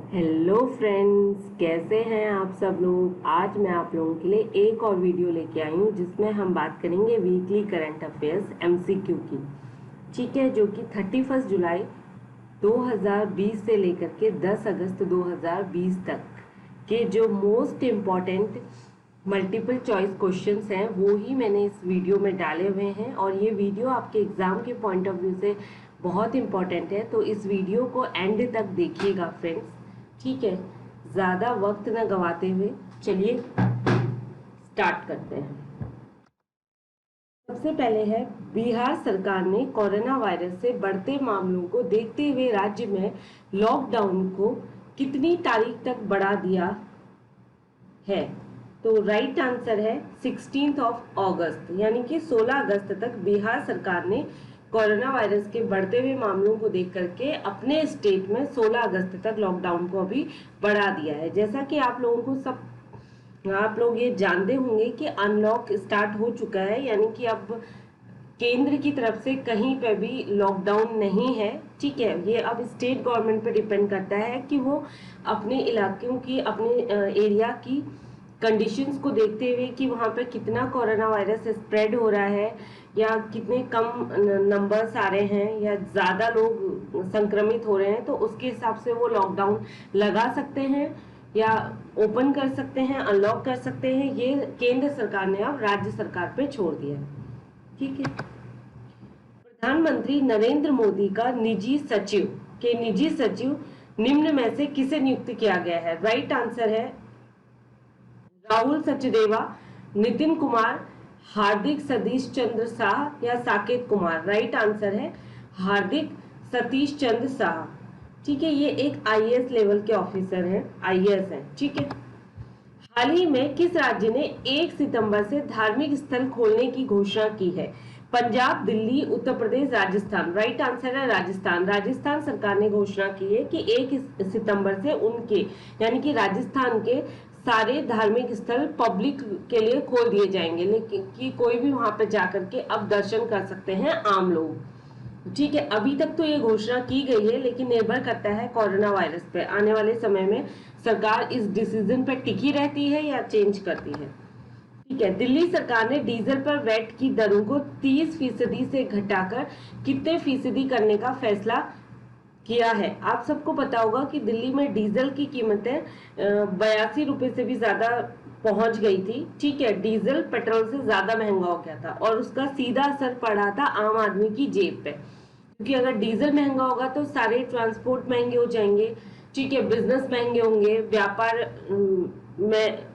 Hello friends, कैसे हैं आप सब लोग। आज मैं आप लोगों के लिए एक और वीडियो लेके आई हूँ जिसमें हम बात करेंगे वीकली करंट अफेयर्स एमसीक्यू की। ठीक है, जो कि 31 जुलाई 2020 से लेकर के 10 अगस्त 2020 तक के जो most important multiple choice questions हैं वो ही मैंने इस वीडियो में डाले हुए हैं। और ये वीडियो आपके एग्जाम के पॉइंट ऑफ व्यू से बहुत इम्पॉर्टेंट है, तो इस वीडियो को एंड तक देखिएगा फ्रेंड्स। ठीक है, ज़्यादा वक्त न गवाते हुए चलिए स्टार्ट करते हैं। सबसे पहले है, बिहार सरकार ने कोरोना वायरस से बढ़ते मामलों को देखते हुए राज्य में लॉकडाउन को कितनी तारीख तक बढ़ा दिया है। तो राइट आंसर है 16 अगस्त, यानी कि 16 अगस्त तक बिहार सरकार ने कोरोना वायरस के बढ़ते हुए मामलों को देख करके अपने स्टेट में 16 अगस्त तक लॉकडाउन को अभी बढ़ा दिया है। जैसा कि आप लोगों को आप लोग ये जानते होंगे कि अनलॉक स्टार्ट हो चुका है, यानी कि अब केंद्र की तरफ से कहीं पे भी लॉकडाउन नहीं है। ठीक है, ये अब स्टेट गवर्नमेंट पे डिपेंड करता है कि वो अपने इलाकों की, अपने एरिया की कंडीशंस को देखते हुए कि वहाँ पे कितना कोरोना वायरस स्प्रेड हो रहा है या कितने कम नंबर्स आ रहे हैं या ज़्यादा लोग संक्रमित हो रहे हैं, तो उसके हिसाब से वो लॉकडाउन लगा सकते हैं या ओपन कर सकते हैं, अनलॉक कर सकते हैं। ये केंद्र सरकार ने अब राज्य सरकार पे छोड़ दिया है। ठीक है, प्रधानमंत्री नरेंद्र मोदी का निजी सचिव निम्न में से किसे नियुक्त किया गया है। राइट आंसर है राहुल सचदेवा, नितिन कुमार, हार्दिक सतीश चंद्र शाह या साकेत कुमार। राइट आंसर है हार्दिक सतीश चंद्र शाह। ठीक है, ये एक आईएएस लेवल के ऑफिसर हैं, आईएएस हैं। ठीक है, हाल ही में किस राज्य ने 1 सितंबर से धार्मिक स्थल खोलने की घोषणा की है। पंजाब, दिल्ली, उत्तर प्रदेश, राजस्थान। राइट आंसर है राजस्थान। राजस्थान सरकार ने घोषणा की है कि 1 सितंबर से उनके, यानी कि राजस्थान के सारे धार्मिक स्थल पब्लिक के लिए खोल दिए जाएंगे, लेकिन कि कोई भी वहां पे जाकर के अब दर्शन कर सकते हैं आम लोग। ठीक है, अभी तक तो ये घोषणा की गई है, लेकिन निर्भर करता है कोरोना वायरस पे। आने वाले समय में सरकार इस डिसीजन पर टिकी रहती है या चेंज करती है। ठीक है, दिल्ली सरकार ने डीजल पर वैट की दरों को 30% से घटाकर कितने फीसदी करने का फैसला किया है। आप सबको पता होगा कि दिल्ली में डीजल की कीमतें 82 रुपए से भी ज्यादा पहुंच गई थी। ठीक है, डीजल पेट्रोल से ज्यादा महंगा हो गया था और उसका सीधा असर पड़ा था आम आदमी की जेब पे, क्योंकि अगर डीजल महंगा होगा तो सारे ट्रांसपोर्ट महंगे हो जाएंगे। ठीक है, बिजनेस महंगे होंगे, व्यापार में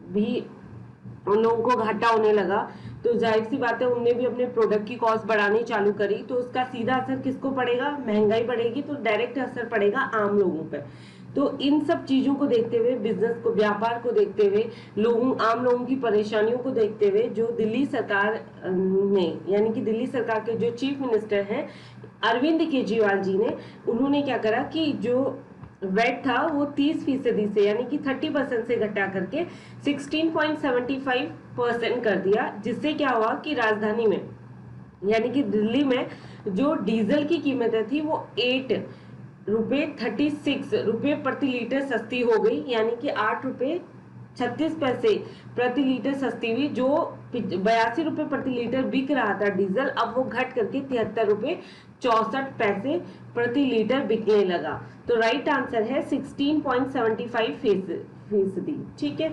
भी उन लोगों को घाटा होने लगा, तो जाहिर सी बात है उनने भी अपने प्रोडक्ट की कॉस्ट बढ़ानी चालू करी, तो उसका सीधा असर किसको पड़ेगा, महंगाई बढ़ेगी तो डायरेक्ट असर पड़ेगा आम लोगों पर। तो इन सब चीजों को देखते हुए, बिजनेस को, व्यापार को देखते हुए, आम लोगों की परेशानियों को देखते हुए, जो दिल्ली सरकार ने, यानी कि दिल्ली सरकार के जो चीफ मिनिस्टर हैं अरविंद केजरीवाल जी ने, उन्होंने क्या करा कि जो वेट था वो 30% से, यानी कि 30% से घटा करके 16.75% कर दिया, जिससे क्या हुआ कि राजधानी में, यानी कि दिल्ली में जो डीजल की कीमतें थी वो 8 रुपए 36 रुपए प्रति लीटर सस्ती हो गई, यानी कि 8 रुपए 36 पैसे प्रति लीटर सस्ती हुई। जो 82 रुपए प्रति लीटर बिक रहा था डीजल, अब वो घट करके 73 रुपए 64 पैसे प्रति लीटर बिकने लगा। तो राइट आंसर है 16.75%। ठीक है,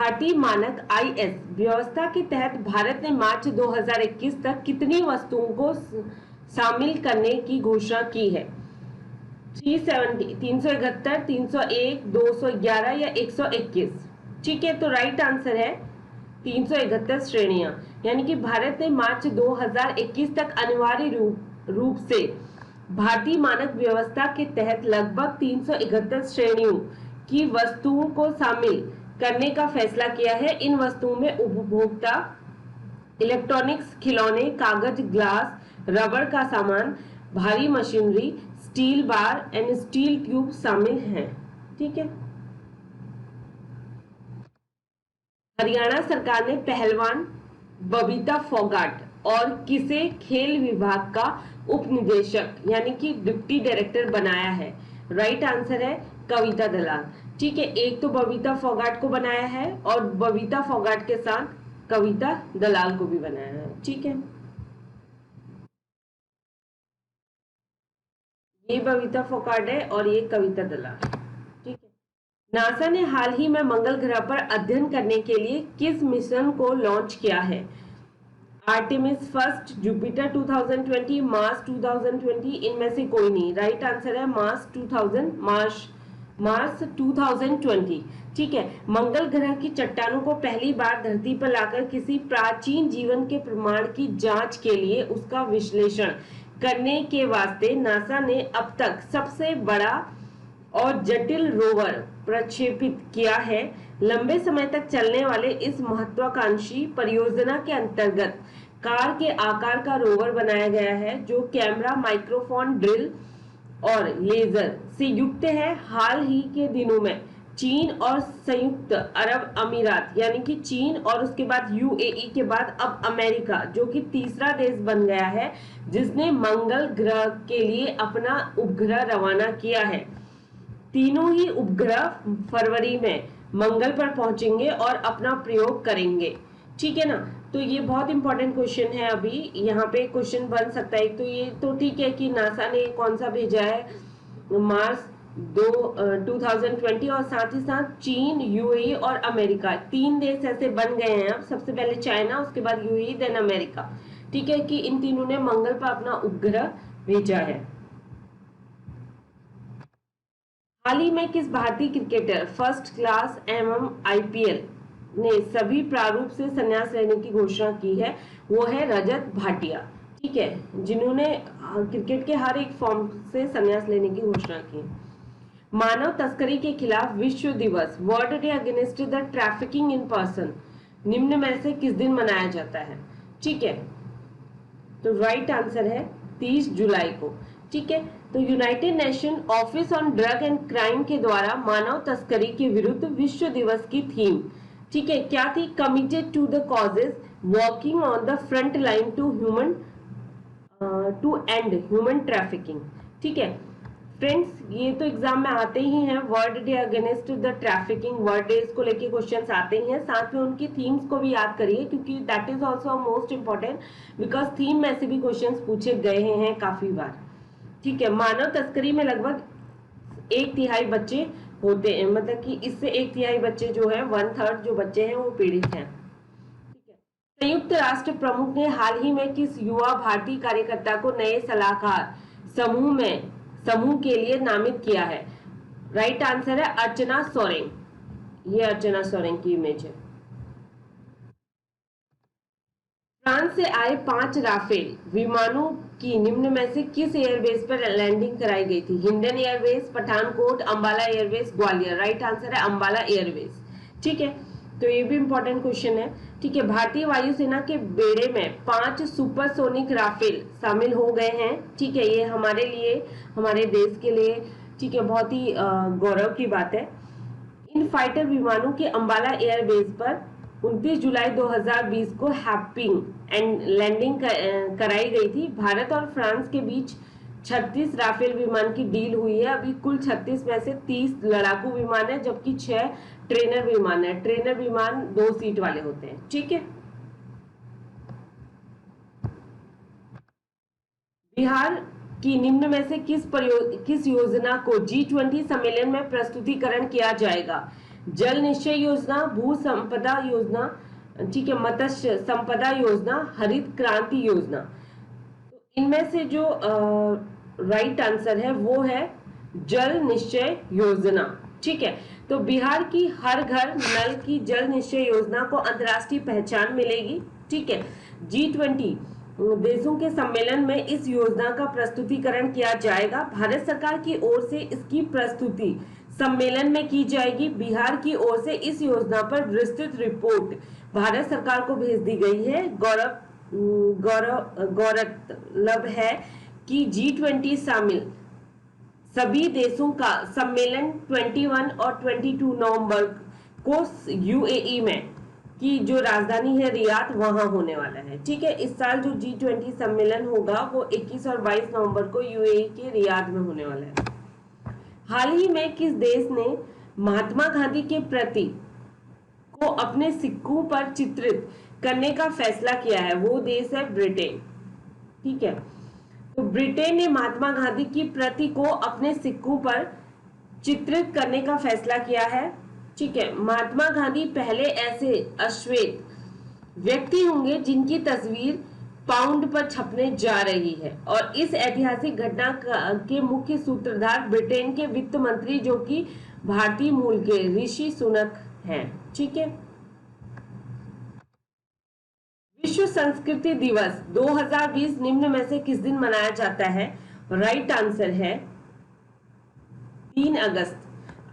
भारतीय मानक आईएस व्यवस्था के तहत भारत ने मार्च 2021 तक कितनी वस्तुओं को शामिल करने की घोषणा की है। 370, 371, 301, 211 या 121। ठीक है, तो राइट आंसर है 371 श्रेणियां, यानी कि भारत ने मार्च 2021 तक अनिवार्य रूप से भारतीय मानक व्यवस्था के तहत लगभग 371 श्रेणियों की वस्तुओं को शामिल करने का फैसला किया है। इन वस्तुओं में उपभोक्ता इलेक्ट्रॉनिक्स, खिलौने, कागज, ग्लास, रबड़ का सामान, भारी machinery, steel bar and steel tube शामिल हैं। ठीक है, हरियाणा सरकार ने पहलवान बबीता फोगाट और किसे खेल विभाग का उपनिदेशक यानी कि डिप्टी डायरेक्टर बनाया है? राइट आंसर है कविता दलाल। ठीक है, एक तो बबीता फोगाट को बनाया है और बबीता फोगाट के साथ कविता दलाल को भी बनाया है। ठीक है, ये बबीता फोगाट है और ये कविता दलाल। ठीक है, नासा ने हाल ही में मंगल ग्रह पर अध्ययन करने के लिए किस मिशन को लॉन्च किया है? आर्टेमिस फर्स्ट, जुपिटर 2020, मार्स 2020, इनमें से कोई नहीं। राइट आंसर है मार्स 2020। ठीक है, मंगल ग्रह की चट्टानों को पहली बार धरती पर लाकर किसी प्राचीन जीवन के प्रमाण की जांच के लिए उसका विश्लेषण करने के वास्ते नासा ने अब तक सबसे बड़ा और जटिल रोवर प्रक्षेपित किया है। लंबे समय तक चलने वाले इस महत्वाकांक्षी परियोजना के अंतर्गत कार के आकार का रोवर बनाया गया है जो कैमरा, माइक्रोफोन, ड्रिल और लेजर से युक्त है। हाल ही के दिनों में चीन और संयुक्त अरब अमीरात यानी कि चीन और उसके बाद यूएई के बाद अब अमेरिका जो कि तीसरा देश बन गया है जिसने मंगल ग्रह के लिए अपना उपग्रह रवाना किया है। तीनों ही उपग्रह फरवरी में मंगल पर पहुंचेंगे और अपना प्रयोग करेंगे। ठीक है ना, तो ये बहुत इंपॉर्टेंट क्वेश्चन है। अभी यहाँ पे क्वेश्चन बन सकता है। तो ये तो ठीक है कि नासा ने कौन सा भेजा है, मार्स 2020, और साथ ही साथ चीन, यूएई और अमेरिका, तीन देश ऐसे बन गए हैं अब। सबसे पहले चाइना, उसके बाद यूएई, देन अमेरिका। ठीक है, कि इन तीनों ने मंगल पर अपना उपग्रह भेजा है। हाल ही में किस भारतीय क्रिकेटर फर्स्ट क्लास एवं आईपीएल ने सभी प्रारूप से संन्यास लेने की घोषणा की है? वो है रजत भाटिया। ठीक है, जिन्होंने क्रिकेट के हर एक फॉर्म से संन्यास लेने की घोषणा की। मानव तस्करी के खिलाफ विश्व दिवस, world day against the trafficking in person, निम्न में से किस दिन मनाया जाता है? ठीक है, तो राइट आंसर है 30 जुलाई को। ठीक है, तो United nation office on drug and crime के द्वारा मानव तस्करी के विरुद्ध विश्व दिवस की थीम, ठीक है, क्या थी? Committed to the causes, working on the front line to end human trafficking. ठीक है फ्रेंड्स, ये तो एग्जाम में आते ही हैं। World day against the trafficking, world day को लेके क्वेश्चंस आते ही हैं। साथ में उनकी थीम्स को भी याद करिए क्योंकि that is also most important because theme में से भी क्वेश्चंस पूछे गए हैं काफी बार। ठीक है, मानव तस्करी में लगभग 1/3 बच्चे होते हैं, मतलब कि इससे 1/3 बच्चे जो है 1/3 जो बच्चे हैं वो पीड़ित हैं। ठीक है, संयुक्त राष्ट्र प्रमुख ने हाल ही में किस युवा भारतीय कार्यकर्ता को नए सलाहकार समूह के लिए नामित किया है? राइट आंसर है अर्चना सोरेंग। ये अर्चना सोरेंग की इमेज है। फ्रांस से आए 5 राफेल विमानों की निम्न में से किस एयरबेस पर लैंडिंग कराई गई थी? Hindon airbase, Pathankot, Ambala airbase, Gwalior. Right answer है अंबाला एयरबेस। ठीक है, तो ये भी इंपॉर्टेंट क्वेश्चन है। ठीक है, भारतीय वायुसेना के बेड़े में 5 सुपरसोनिक राफेल शामिल हो गए हैं। ठीक है, ये हमारे लिए, हमारे देश के लिए, ठीक है, बहुत ही गौरव की बात है। इन फाइटर विमानों के अंबाला एयरबेस पर 29 जुलाई 2020 को हैपिंग एंड लैंडिंग कराई गई थी। भारत और फ्रांस के बीच 36 राफेल विमान की डील हुई है। अभी कुल 36 में से 30 लड़ाकू विमान है जबकि 6 ट्रेनर विमान है। ट्रेनर विमान 2 सीट वाले होते हैं। ठीक है, बिहार की निम्न में से किस योजना को G20 सम्मेलन में प्रस्तुतिकरण किया जाएगा? जल निश्चय योजना, भू संपदा योजना, ठीक है, मत्स्य संपदा योजना, हरित क्रांति योजना। तो इनमें से जो राइट आंसर है वो है जल निश्चय योजना। ठीक है, तो बिहार की हर घर नल की जल निश्चय योजना को अंतर्राष्ट्रीय पहचान मिलेगी। ठीक है, G20 देशों के सम्मेलन में इस योजना का प्रस्तुतिकरण किया जाएगा। भारत सरकार की ओर से इसकी प्रस्तुति सम्मेलन में की जाएगी। बिहार की ओर से इस योजना पर विस्तृत रिपोर्ट भारत सरकार को भेज दी गई है। गौरतलब है कि G20 शामिल सभी देशों का सम्मेलन 21 और 22 नवंबर को यूएई में की जो राजधानी है रियाद, वहां होने वाला है। ठीक है, इस साल जो G20 सम्मेलन होगा वो 21 और 22 नवंबर को यूएई के रियाद में होने वाला है। हाल ही में किस देश ने महात्मा गांधी के प्रति को अपने सिक्कों पर चित्रित करने का फैसला किया है? वो देश है ब्रिटेन। ठीक है, तो ब्रिटेन ने महात्मा गांधी की प्रति को अपने सिक्कों पर चित्रित करने का फैसला किया है। ठीक है, महात्मा गांधी पहले ऐसे अश्वेत व्यक्ति होंगे जिनकी तस्वीर पाउंड पर छपने जा रही है, और इस ऐतिहासिक घटना के मुख्य सूत्रधार ब्रिटेन के वित्त मंत्री जो कि भारतीय मूल के ऋषि सुनक हैं। ठीक है, विश्व संस्कृति दिवस 2020 निम्न में से किस दिन मनाया जाता है? राइट आंसर है 3 अगस्त।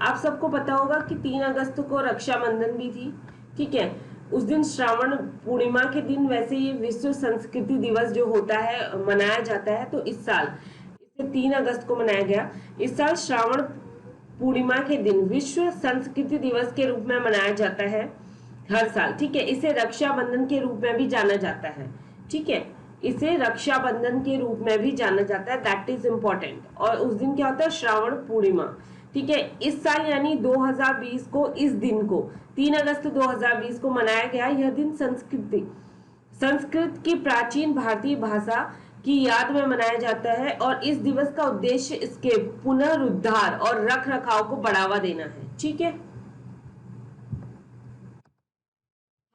आप सबको पता होगा कि 3 अगस्त को रक्षाबंधन भी थी। ठीक है, उस दिन श्रावण पूर्णिमा के दिन वैसे ये विश्व संस्कृति दिवस जो होता है मनाया जाता है, तो इस साल इसे 3 अगस्त को मनाया गया। इस साल श्रावण पूर्णिमा के दिन विश्व संस्कृति दिवस के रूप में मनाया जाता है हर साल। ठीक है, इसे रक्षाबंधन के रूप में भी जाना जाता है। ठीक है, इसे रक्षाबंधन के रूप में भी जाना जाता है, दैट इज इम्पोर्टेंट। और उस दिन क्या होता है? श्रावण पूर्णिमा। ठीक है, इस साल यानी 2020 को इस दिन को 3 अगस्त 2020 को मनाया गया। यह दिन संस्कृत की प्राचीन भारतीय भाषा की याद में मनाया जाता है, और इस दिवस का उद्देश्य इसके पुनरुद्धार और रख रखाव को बढ़ावा देना है। ठीक है,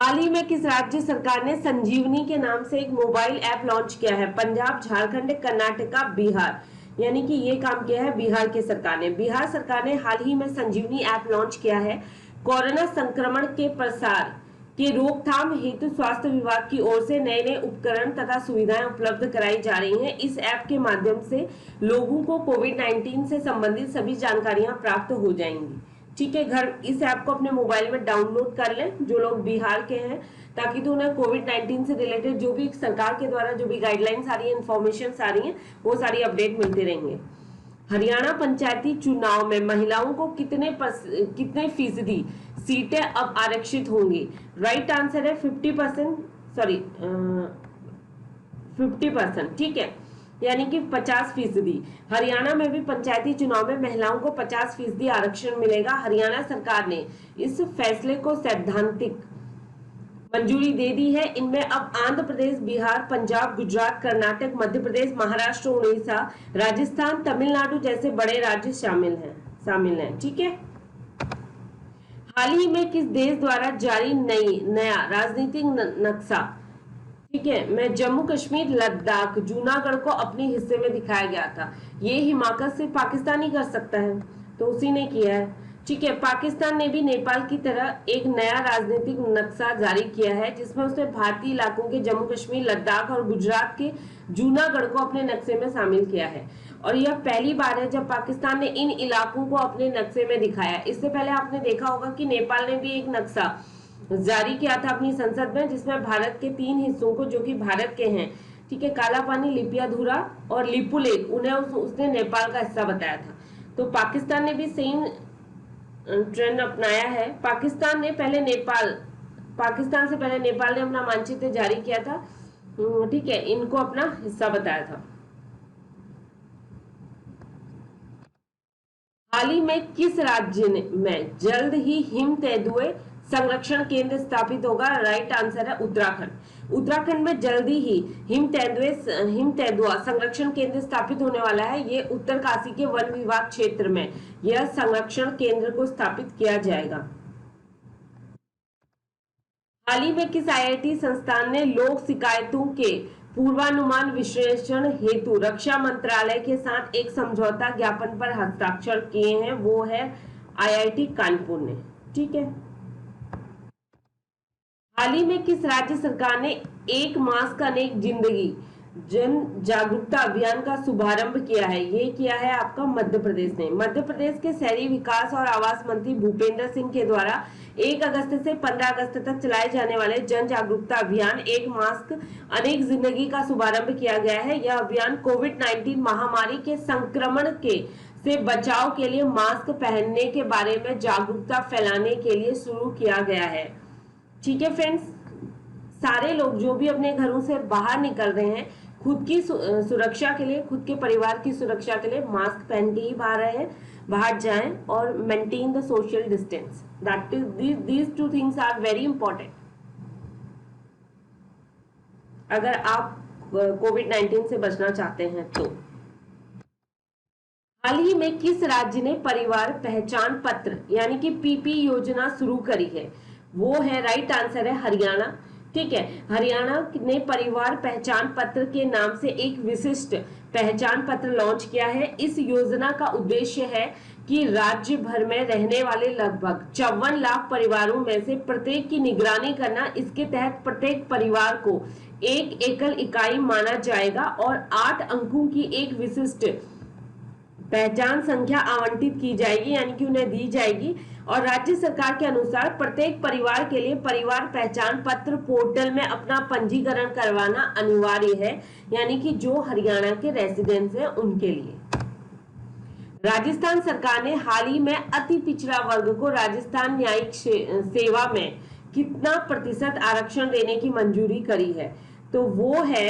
हाल ही में किस राज्य सरकार ने संजीवनी के नाम से एक मोबाइल ऐप लॉन्च किया है? पंजाब, झारखंड, कर्नाटका, बिहार। यानी कि ये काम किया है बिहार के सरकार ने। बिहार सरकार ने हाल ही में संजीवनी ऐप लॉन्च किया है। कोरोना संक्रमण के प्रसार की रोकथाम हेतु स्वास्थ्य विभाग की ओर से नए नए उपकरण तथा सुविधाएं उपलब्ध कराई जा रही हैं। इस ऐप के माध्यम से लोगों को कोविड-19 से संबंधित सभी जानकारियां प्राप्त हो जाएंगी। ठीक है, घर इस ऐप को अपने मोबाइल में डाउनलोड कर लें जो लोग बिहार के हैं, ताकि तो उन्हें कोविड-19 से रिलेटेड जो भी सरकार के द्वारा जो भी गाइडलाइंस आ रही है, इन्फॉर्मेशन आ रही है, वो सारी अपडेट मिलते रहेंगे। हरियाणा पंचायती चुनाव में महिलाओं को कितने फीसदी सीटें अब आरक्षित होंगी? राइट आंसर है 50%, सॉरी 50%। ठीक है, यानी कि 50%। हरियाणा में भी पंचायती चुनाव में महिलाओं को 50% आरक्षण मिलेगा। हरियाणा सरकार ने इस फैसले को सैद्धांतिक मंजूरी दे दी है। इनमें अब आंध्र प्रदेश, बिहार, पंजाब, गुजरात, कर्नाटक, मध्य प्रदेश, महाराष्ट्र, उड़ीसा, राजस्थान, तमिलनाडु जैसे बड़े राज्य शामिल हैं। ठीक है, हाल ही में किस देश द्वारा जारी नया राजनीतिक नक्शा, ठीक है, मैं जम्मू कश्मीर, लद्दाख, जूनागढ़ को अपने हिस्से में दिखाया गया था? ये हिमाकत सिर्फ पाकिस्तान ही कर सकता है, तो उसी ने किया है। ठीक है, पाकिस्तान ने भी नेपाल की तरह एक नया राजनीतिक नक्शा जारी किया है, जिसमें उसने भारतीय इलाकों के जम्मू कश्मीर, लद्दाख और गुजरात के जूनागढ़ को अपने नक्शे में शामिल किया है। और यह पहली बार है जब पाकिस्तान ने इन इलाकों को अपने नक्शे में दिखाया। इससे पहले आपने देखा होगा कि नेपाल ने भी एक नक्शा जारी किया था अपनी संसद में, जिसमें भारत के 3 हिस्सों को, जो कि भारत के हैं, ठीक है, काला पानी, लिपियाधुरा और लिपुलेख, उन्हें उसने नेपाल का हिस्सा बताया था। तो पाकिस्तान ने भी सेम ट्रेंड अपनाया है। पाकिस्तान से पहले नेपाल ने अपना मानचित्र जारी किया था। ठीक है, इनको अपना हिस्सा बताया था। हाल ही में किस राज्य में जल्द ही हिम तेंदुए संरक्षण केंद्र स्थापित होगा? राइट आंसर है उत्तराखंड। उत्तराखंड में जल्दी ही हिम तेंदुआ संरक्षण केंद्र स्थापित होने वाला है। ये उत्तरकाशी के वन विभाग क्षेत्र में यह संरक्षण केंद्र को स्थापित किया जाएगा। हाल ही में किस आईआईटी संस्थान ने लोक शिकायतों के पूर्वानुमान विश्लेषण हेतु रक्षा मंत्रालय के साथ एक समझौता ज्ञापन पर हस्ताक्षर किए हैं? वो है आईआईटी कानपुर ने। ठीक है, हाल ही में किस राज्य सरकार ने एक मास्क अनेक जिंदगी जन जागरूकता अभियान का शुभारंभ किया है? ये किया है आपका मध्य प्रदेश ने। मध्य प्रदेश के शहरी विकास और आवास मंत्री भूपेंद्र सिंह के द्वारा 1 अगस्त से 15 अगस्त तक चलाए जाने वाले जन जागरूकता अभियान एक मास्क अनेक जिंदगी का शुभारंभ किया गया है। यह अभियान कोविड-19 महामारी के संक्रमण से बचाव के लिए मास्क पहनने के बारे में जागरूकता फैलाने के लिए शुरू किया गया है। ठीक है फ्रेंड्स, सारे लोग जो भी अपने घरों से बाहर निकल रहे हैं, खुद की सुरक्षा के लिए, खुद के परिवार की सुरक्षा के लिए मास्क पहन के ही बाहर जाएं और maintain the social distance. That is these two things are very important अगर आप कोविड-19 से बचना चाहते हैं तो। हाल ही में किस राज्य ने परिवार पहचान पत्र यानी कि पीपी योजना शुरू करी है? वो है, राइट आंसर है हरियाणा। ठीक है, हरियाणा ने परिवार पहचान पत्र के नाम से एक विशिष्ट पहचान पत्र लॉन्च किया है। इस योजना का उद्देश्य है कि राज्य भर में रहने वाले लगभग 54 लाख परिवारों में से प्रत्येक की निगरानी करना। इसके तहत प्रत्येक परिवार को एक एकल इकाई माना जाएगा और 8 अंकों की एक विशिष्ट पहचान संख्या आवंटित की जाएगी, यानी कि उन्हें दी जाएगी। और राज्य सरकार के अनुसार प्रत्येक परिवार के लिए परिवार पहचान पत्र पोर्टल में अपना पंजीकरण करवाना अनिवार्य है, यानी कि जो हरियाणा के रेसिडेंट्स हैं उनके लिए। राजस्थान सरकार ने हाल ही में अति पिछड़ा वर्ग को राजस्थान न्यायिक सेवा में कितना प्रतिशत आरक्षण देने की मंजूरी करी है? तो वो है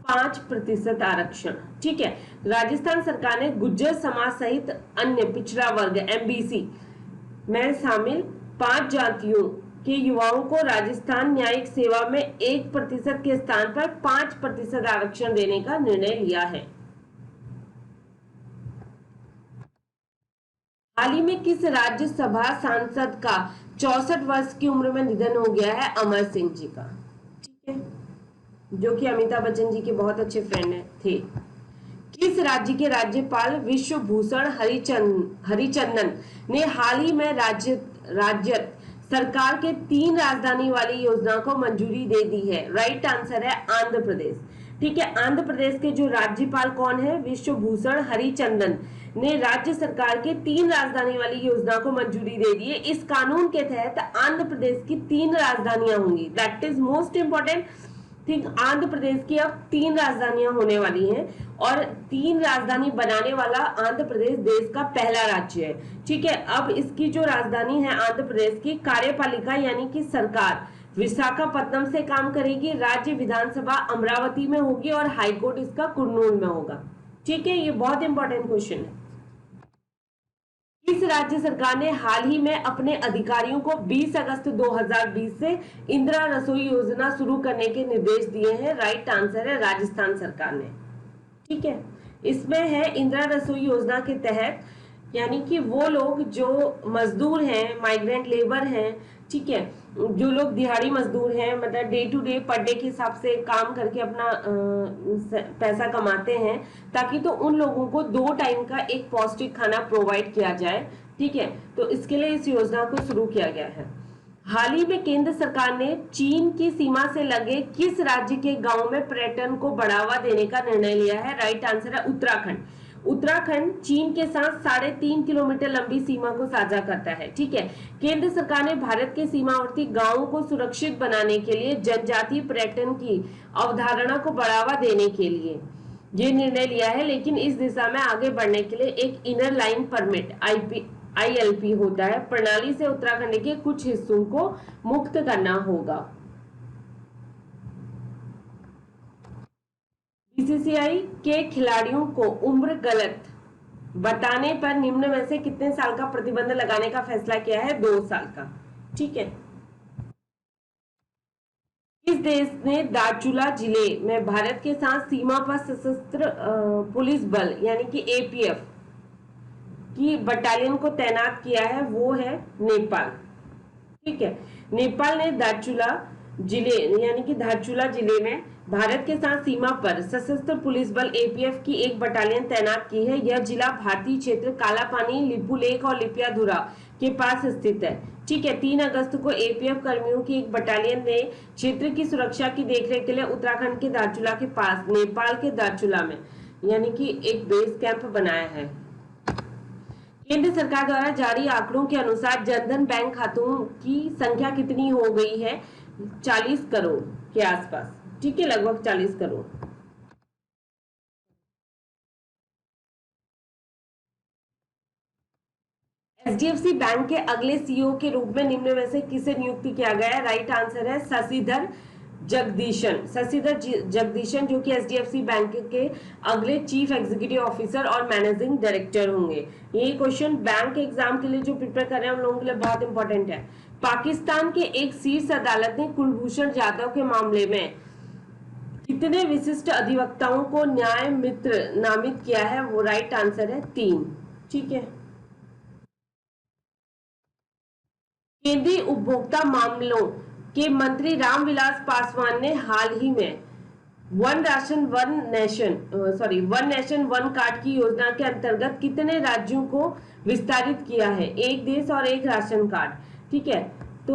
5% आरक्षण। ठीक है, राजस्थान सरकार ने गुज्जर समाज सहित अन्य पिछड़ा वर्ग एमबीसी में शामिल 5 जातियों के युवाओं को राजस्थान न्यायिक सेवा में 1% के स्थान पर 5% आरक्षण देने का निर्णय लिया है। हाल ही में किस राज्यसभा सांसद का 64 वर्ष की उम्र में निधन हो गया है? अमर सिंह जी का। ठीक है, जो कि अमिताभ बच्चन जी के बहुत अच्छे फ्रेंड थे। किस राज्य के राज्यपाल विश्वभूषण हरिचंदन ने हाल ही में राज्य सरकार के 3 राजधानी वाली योजना को मंजूरी दे दी है? राइट आंसर है आंध्र प्रदेश। ठीक है, आंध्र प्रदेश के जो राज्यपाल कौन है? विश्वभूषण हरिचंदन ने राज्य सरकार के 3 राजधानी वाली योजना को मंजूरी दे दी है। इस कानून के तहत आंध्र प्रदेश की 3 राजधानियां होंगी। That is most important thing. Andhra Pradesh की अब 3 राजधानियां होने वाली हैं और 3 राजधानी बनाने वाला आंध्र प्रदेश देश का पहला राज्य है। ठीक है, अब इसकी जो राजधानी है आंध्र प्रदेश की, कार्यपालिका यानी कि सरकार विशाखापट्टनम से काम करेगी, राज्य विधानसभा अमरावती में होगी और हाईकोर्ट इसका कुर्नूल में होगा। ठीक है, ये बहुत इंपॉर्टेंट क्वेश्चन है। किस राज्य सरकार ने हाल ही में अपने अधिकारियों को 20 अगस्त 2020 से इंदिरा रसोई योजना शुरू करने के निर्देश दिए हैं? राइट आंसर है राजस्थान सरकार ने। ठीक है, इसमें है इंदिरा रसोई योजना के तहत, यानी कि वो लोग जो मजदूर हैं, माइग्रेंट लेबर हैं, ठीक है, जो लोग दिहाड़ी मजदूर हैं, मतलब डे टू डे पर डे के हिसाब से काम करके अपना पैसा कमाते हैं, ताकि तो उन लोगों को 2 टाइम का एक पौष्टिक खाना प्रोवाइड किया जाए। ठीक है, तो इसके लिए इस योजना को शुरू किया गया है। हाल ही में केंद्र सरकार ने चीन की सीमा से लगे किस राज्य के गांव में पर्यटन को बढ़ावा देने का निर्णय लिया है? राइट आंसर है उत्तराखंड। उत्तराखंड चीन के साथ 3.5 किलोमीटर लंबी सीमा को साझा करता है। ठीक है, केंद्र सरकार ने भारत के सीमावर्ती गांवों को सुरक्षित बनाने के लिए जनजातीय पर्यटन की अवधारणा को बढ़ावा देने के लिए ये निर्णय लिया है, लेकिन इस दिशा में आगे बढ़ने के लिए एक इनर लाइन परमिट ILP होता है, प्रणाली से उत्तराखंड के कुछ हिस्सों को मुक्त करना होगा। बीसीसीआई के खिलाड़ियों को उम्र गलत बताने पर निम्न में से कितने साल का प्रतिबंध लगाने का फैसला किया है? 2 साल का। ठीक है, किस देश ने दार्चुला जिले में भारत के साथ सीमा पर सशस्त्र पुलिस बल यानी कि APF की बटालियन को तैनात किया है? वो है नेपाल। ठीक है, नेपाल ने धारचूला जिले यानी कि धारचूला जिले में भारत के साथ सीमा पर सशस्त्र पुलिस बल APF की एक बटालियन तैनात की है। यह जिला भारतीय क्षेत्र कालापानी, लिपुलेख और लिपियाधुरा के पास स्थित है। ठीक है, 3 अगस्त को APF कर्मियों की एक बटालियन ने क्षेत्र की सुरक्षा की देखरेख के लिए उत्तराखंड के धारचूला के पास नेपाल के धारचूला में यानी कि एक बेस कैंप बनाया है। केंद्र सरकार द्वारा जारी आंकड़ों के अनुसार जनधन बैंक खातों की संख्या कितनी हो गई है? 40 करोड़ के आसपास। ठीक है, लगभग 40 करोड़। एचडीएफसी बैंक के अगले सीईओ के रूप में निम्न में से किसे नियुक्त किया गया है? राइट आंसर है शशिधर जगदीशन। शशिधर जगदीशन जो कि एचडीएफसी बैंक के अगले चीफ एग्जीक्यूटिव ऑफिसर और मैनेजिंग डायरेक्टर होंगे। ये क्वेश्चन बैंक एग्जाम के लिए जो प्रिपेयर कर रहे हैं उन लोगों के लिए बहुत इंपॉर्टेंट है। पाकिस्तान के एक शीर्ष अदालत ने कुलभूषण जाधव के मामले में कितने विशिष्ट अधिवक्ताओं को न्याय मित्र नामित किया है? वो राइट आंसर है 3। ठीक है। केंद्रीय उपभोक्ता मामलों के मंत्री रामविलास पासवान ने हाल ही में वन नेशन वन कार्ड की योजना के अंतर्गत कितने राज्यों को विस्तारित किया है? एक देश और एक राशन कार्ड। ठीक है। तो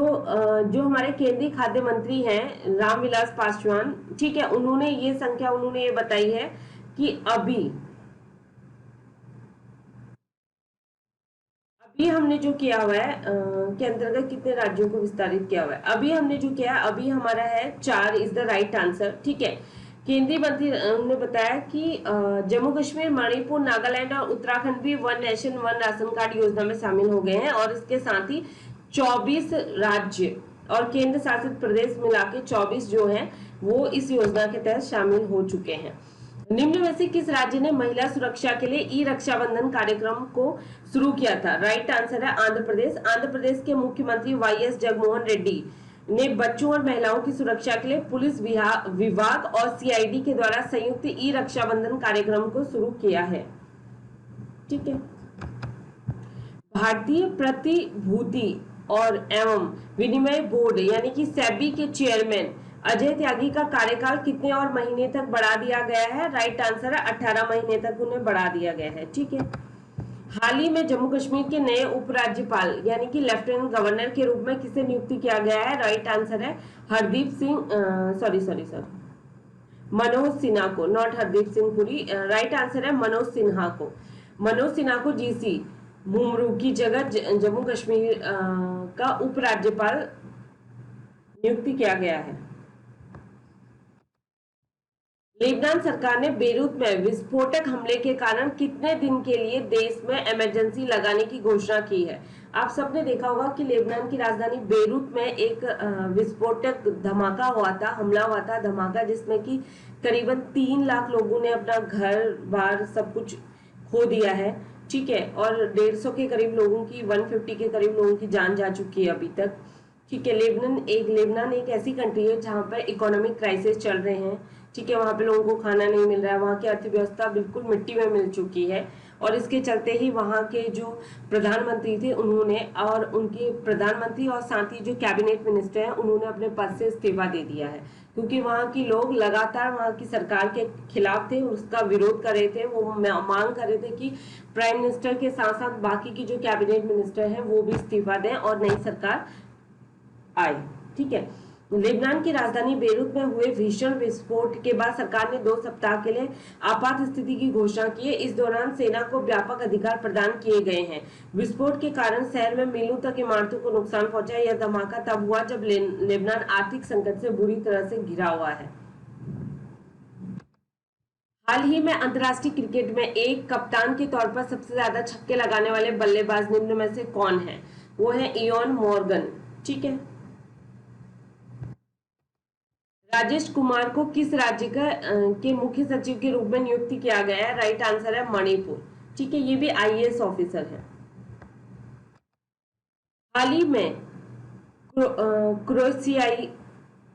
जो हमारे केंद्रीय खाद्य मंत्री हैं रामविलास पासवान, ठीक है, उन्होंने ये बताई है कि अभी हमने जो किया हुआ है के अंतर्गत कितने राज्यों को विस्तारित किया हुआ है। अभी हमने जो किया अभी हमारा है 4 इज द राइट आंसर। ठीक है। केंद्रीय मंत्री ने बताया कि जम्मू कश्मीर, मणिपुर, नागालैंड और उत्तराखंड भी one nation one ration card योजना में शामिल हो गए हैं और इसके साथ ही 24 राज्य और केंद्र शासित प्रदेश मिला के 24 जो है वो इस योजना के तहत शामिल हो चुके हैं। निम्न में से किस राज्य ने महिला सुरक्षा के लिए ई रक्षाबंधन कार्यक्रम को शुरू किया था? राइट आंसर है आंध्र प्रदेश। आंध्र प्रदेश के मुख्यमंत्री वाईएस जगनमोहन रेड्डी ने बच्चों और महिलाओं की सुरक्षा के लिए पुलिस विभाग और सीआईडी के द्वारा संयुक्त ई रक्षाबंधन कार्यक्रम को शुरू किया है। ठीक है। भारतीय प्रतिभूति और एवं विनिमय बोर्ड यानी कि सेबी के चेयरमैन अजय त्यागी का कार्यकाल कितने और महीने तक बढ़ा दिया गया है? राइट आंसर है 18 महीने तक उन्हें बढ़ा दिया गया है। ठीक है। हाल ही में जम्मू कश्मीर के नए उपराज्यपाल यानी कि लेफ्टिनेंट गवर्नर के रूप में किसे नियुक्त किया गया है? राइट आंसर है हरदीप सिंह मनोज सिन्हा को, not Hardeep Singh Puri. Right answer है मनोज सिन्हा को जीसी मुमरू की जगह जम्मू कश्मीर का उपराज्यपाल नियुक्त किया गया है। लेबनान सरकार ने बेरूत में विस्फोटक हमले के कारण कितने दिन के लिए देश में इमरजेंसी लगाने की घोषणा की है? आप सबने देखा होगा कि लेबनान की राजधानी बेरूत में एक विस्फोटक हमला हुआ था, धमाका, जिसमें कि करीबन 3 लाख लोगों ने अपना घर बार सब कुछ खो दिया है। ठीक है। और 150 के करीब लोगों की 150 के करीब लोगों की जान जा चुकी है अभी तक। ठीक है। लेबनान एक ऐसी कंट्री है जहाँ पर इकोनॉमिक क्राइसिस चल रहे हैं। ठीक है। वहाँ पे लोगों को खाना नहीं मिल रहा है, वहाँ की अर्थव्यवस्था बिल्कुल मिट्टी में मिल चुकी है और इसके चलते ही वहाँ के जो प्रधानमंत्री थे उन्होंने और उनके प्रधानमंत्री और साथ ही जो कैबिनेट मिनिस्टर हैं उन्होंने अपने पद से इस्तीफा दे दिया है, क्योंकि वहाँ की लोग लगातार वहाँ की सरकार के खिलाफ थे, उसका विरोध कर रहे थे। वो मांग कर रहे थे कि प्राइम मिनिस्टर के साथ साथ बाकी की जो कैबिनेट मिनिस्टर हैं वो भी इस्तीफा दें और नई सरकार आए। ठीक है। लेबनान की राजधानी बेरूत में हुए भीषण विस्फोट के बाद सरकार ने 2 सप्ताह के लिए आपात स्थिति की घोषणा की है। इस दौरान सेना को व्यापक अधिकार प्रदान किए गए हैं। विस्फोट के कारण शहर में मीलों तक इमारतों को नुकसान पहुंचा। यह धमाका तब हुआ जब लेबनान आर्थिक संकट से बुरी तरह से घिरा हुआ है। हाल ही में अंतर्राष्ट्रीय क्रिकेट में एक कप्तान के तौर पर सबसे ज्यादा छक्के लगाने वाले बल्लेबाज निम्न में से कौन है? वो है इयोन मॉर्गन। ठीक है। राजेश कुमार को किस राज्य के मुख्य सचिव के रूप में नियुक्त किया गया है? राइट आंसर है मणिपुर। ठीक है। ये भी आईएएस ऑफिसर है। हाल ही में क्रोएशियाई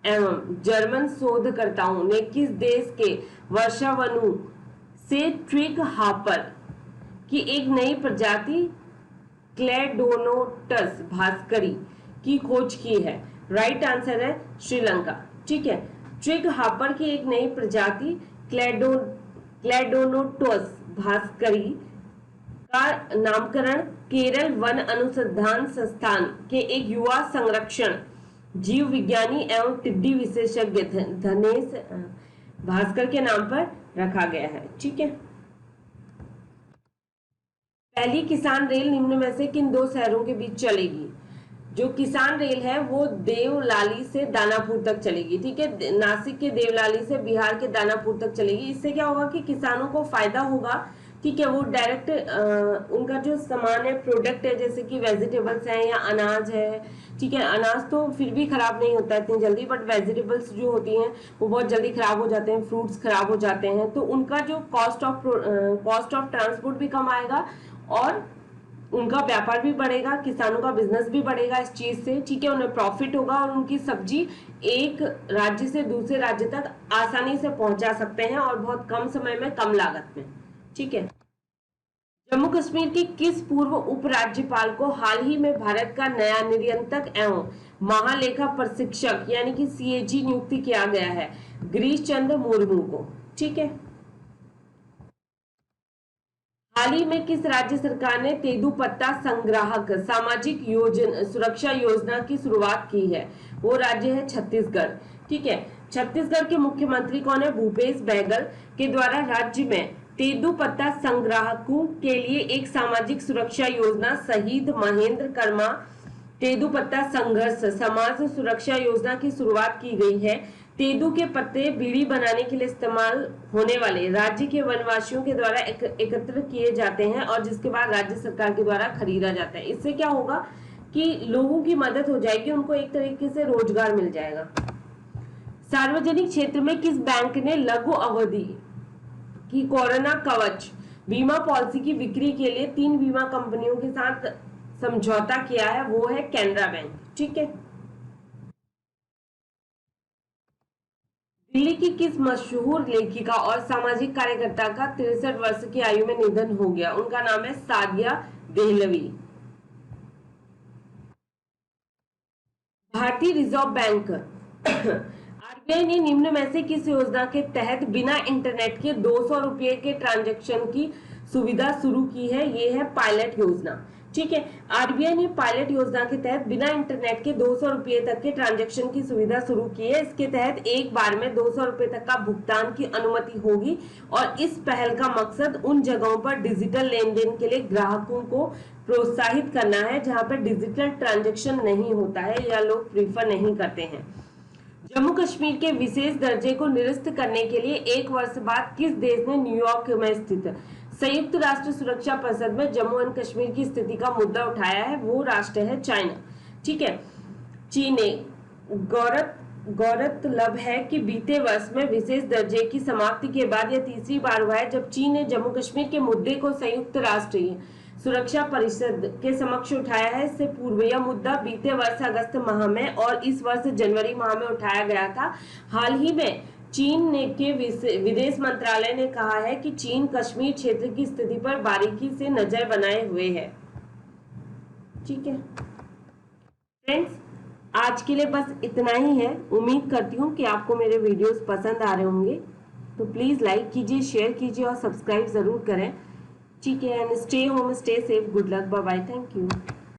एवं जर्मन शोधकर्ताओं ने किस देश के वर्षावनु से ट्रिक हापर की एक नई प्रजाति क्लेडोनोटस भास्करी की खोज की है? राइट आंसर है श्रीलंका। ठीक है। ट्रिग हापर की एक नई प्रजाति क्लेडोनोटस भास्करी का नामकरण केरल वन अनुसंधान संस्थान के एक युवा संरक्षण जीव विज्ञानी एवं टिड्डी विशेषज्ञ धनेश भास्कर के नाम पर रखा गया है। ठीक है। पहली किसान रेल निम्न में से किन 2 शहरों के बीच चलेगी? जो किसान रेल है वो देवलाली से दानापुर तक चलेगी। ठीक है। नासिक के देवलाली से बिहार के दानापुर तक चलेगी। इससे क्या होगा कि किसानों को फायदा होगा, ठीक है, वो डायरेक्ट उनका जो सामान है, प्रोडक्ट है, जैसे कि वेजिटेबल्स हैं या अनाज है, ठीक है, अनाज तो फिर भी खराब नहीं होता इतनी जल्दी, बट वेजिटेबल्स जो होती हैं वो बहुत जल्दी खराब हो जाते हैं, फ्रूट्स खराब हो जाते हैं, तो उनका जो कॉस्ट ऑफ ट्रांसपोर्ट भी कम आएगा और उनका व्यापार भी बढ़ेगा, किसानों का बिजनेस भी बढ़ेगा इस चीज से, ठीक है, उन्हें प्रॉफिट होगा और उनकी सब्जी एक राज्य से दूसरे राज्य तक आसानी से पहुंचा सकते हैं और बहुत कम समय में, कम लागत में, ठीक है। जम्मू कश्मीर के किस पूर्व उपराज्यपाल को हाल ही में भारत का नया नियंत्रक एवं महालेखा परीक्षक यानी कि सीएजी नियुक्ति किया गया है? गिरीश चंद्र मुर्मू को, ठीक है। हाल ही में किस राज्य सरकार ने तेंदुपत्ता संग्राहक सामाजिक सुरक्षा योजना की शुरुआत की है? वो राज्य है छत्तीसगढ़, ठीक है। छत्तीसगढ़ के मुख्यमंत्री कौन है? भूपेश बघेल के द्वारा राज्य में तेंदुपत्ता संग्राहकों के लिए एक सामाजिक सुरक्षा योजना शहीद महेंद्र कर्मा तेंदुपत्ता संघर्ष समाज सुरक्षा योजना की शुरुआत की गई है। तेंदू के पत्ते बीड़ी बनाने के लिए इस्तेमाल होने वाले राज्य के वनवासियों के द्वारा एकत्र किए जाते हैं और जिसके बाद राज्य सरकार के द्वारा खरीदा जाता है। इससे क्या होगा कि लोगों की मदद हो जाएगी, उनको एक तरीके से रोजगार मिल जाएगा। सार्वजनिक क्षेत्र में किस बैंक ने लघु अवधि की कोरोना कवच बीमा पॉलिसी की बिक्री के लिए 3 बीमा कंपनियों के साथ समझौता किया है? वो है कैनरा बैंक, ठीक है। दिल्ली की किस मशहूर लेखिका और सामाजिक कार्यकर्ता का 63 वर्ष की आयु में निधन हो गया? उनका नाम है सादिया देहलवी। भारतीय रिजर्व बैंक आरबीआई ने निम्न में से किस योजना के तहत बिना इंटरनेट के 200 रुपए के ट्रांजैक्शन की सुविधा शुरू की है? ये है पायलट योजना, ठीक है। आरबीआई ने पायलट योजना के तहत बिना इंटरनेट के 200 रुपए तक के ट्रांजैक्शन की सुविधा शुरू की है। इसके तहत एक बार में 200 रुपए तक का भुगतान की अनुमति होगी और इस पहल का मकसद उन जगहों पर डिजिटल लेन देन के लिए ग्राहकों को प्रोत्साहित करना है जहां पर डिजिटल ट्रांजैक्शन नहीं होता है या लोग प्रीफर नहीं करते हैं। जम्मू कश्मीर के विशेष दर्जे को निरस्त करने के लिए 1 वर्ष बाद किस देश ने न्यूयॉर्क में स्थित संयुक्त राष्ट्र सुरक्षा परिषद में जम्मू एंड कश्मीर की स्थिति का मुद्दा उठाया है? वो राष्ट्र है चाइना, ठीक है। चीन ने गौरतलब है कि बीते वर्ष में विशेष दर्जे की समाप्ति के बाद यह तीसरी बार हुआ है जब चीन ने जम्मू कश्मीर के मुद्दे को संयुक्त राष्ट्र सुरक्षा परिषद के समक्ष उठाया है। इससे पूर्व यह मुद्दा बीते वर्ष अगस्त माह में और इस वर्ष जनवरी माह में उठाया गया था। हाल ही में चीन के विदेश मंत्रालय ने कहा है कि चीन कश्मीर क्षेत्र की स्थिति पर बारीकी से नजर बनाए हुए है, ठीक है। फ्रेंड्स, आज के लिए बस इतना ही है। उम्मीद करती हूँ कि आपको मेरे वीडियोस पसंद आ रहे होंगे, तो प्लीज लाइक कीजिए, शेयर कीजिए और सब्सक्राइब जरूर करें, ठीक है। And stay home, stay safe, good luck, bye bye, thank you.